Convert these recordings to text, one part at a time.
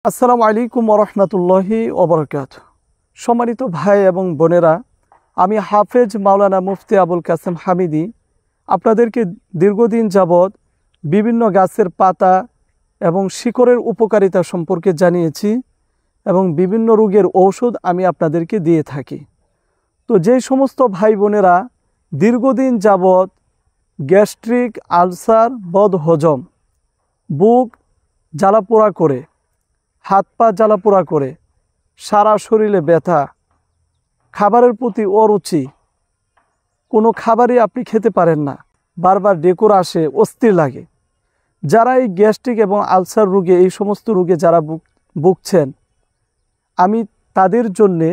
আসসালামু আলাইকুম ওয়া রাহমাতুল্লাহি ওয়া বারাকাতুহু। সম্মানিত ভাই এবং বোনেরা, আমি হাফেজ মাওলানা মুফতি আবুল কাসেম হামিদি আপনাদেরকে দীর্ঘদিন যাবৎ বিভিন্ন গাছের পাতা এবং শিকড়ের উপকারিতা সম্পর্কে জানিয়েছি এবং বিভিন্ন রোগের ঔষধ আমি আপনাদেরকে দিয়ে থাকি। তো যেই সমস্ত ভাই বোনেরা দীর্ঘদিন যাবৎ গ্যাস্ট্রিক, আলসার, বদহজম, বুক জ্বালাপোড়া করে, হাত পা জ্বালাপোড়া করে, সারা শরীরে ব্যথা, খাবারের প্রতি অরুচি, কোনো খাবারই আপনি খেতে পারেন না, বারবার ডেকুর আসে, অস্থির লাগে, যারা এই গ্যাস্ট্রিক এবং আলসার রোগে, এই সমস্ত রোগে যারা ভুগছেন, আমি তাদের জন্যে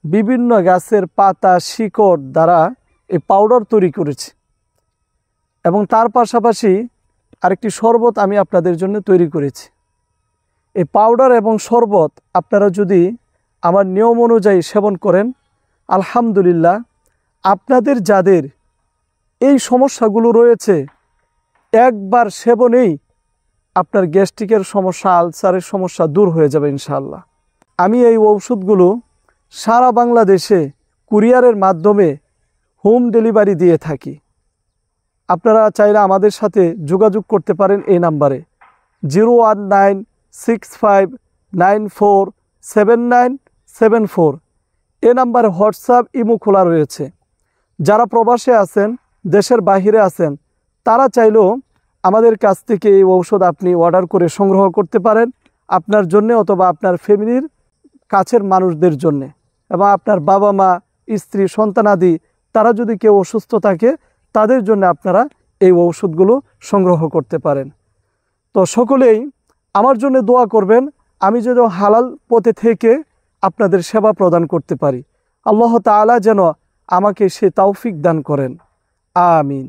বিভিন্ন গাছের পাতা, শিকড় দ্বারা এই পাউডার তৈরি করেছি এবং তার পাশাপাশি আরেকটি শরবত আমি আপনাদের জন্য তৈরি করেছি। এই পাউডার এবং শরবত আপনারা যদি আমার নিয়ম অনুযায়ী সেবন করেন, আলহামদুলিল্লাহ, আপনাদের যাদের এই সমস্যাগুলো রয়েছে, একবার সেবনেই আপনার গ্যাস্ট্রিকের সমস্যা, আলসারের সমস্যা দূর হয়ে যাবে ইনশাআল্লাহ। আমি এই ঔষধগুলো সারা বাংলাদেশে কুরিয়ারের মাধ্যমে হোম ডেলিভারি দিয়ে থাকি। আপনারা চাইলে আমাদের সাথে যোগাযোগ করতে পারেন এই নাম্বারে 01965947974। এ নাম্বারে হোয়াটসঅ্যাপ, ইমো খোলা রয়েছে। যারা প্রবাসে আছেন, দেশের বাহিরে আছেন, তারা চাইলেও আমাদের কাছ থেকে এই ঔষধ আপনি অর্ডার করে সংগ্রহ করতে পারেন আপনার জন্যে অথবা আপনার ফ্যামিলির কাছের মানুষদের জন্যে, এবং আপনার বাবা মা, স্ত্রী, সন্তানাদি তারা যদি কেউ অসুস্থ থাকে তাদের জন্য আপনারা এই ঔষধগুলো সংগ্রহ করতে পারেন। তো সকলেই আমার জন্য দোয়া করবেন, আমি যেন হালাল পথে থেকে আপনাদের সেবা প্রদান করতে পারি। আল্লাহ তাআলা যেন আমাকে সে তৌফিক দান করেন। আমিন।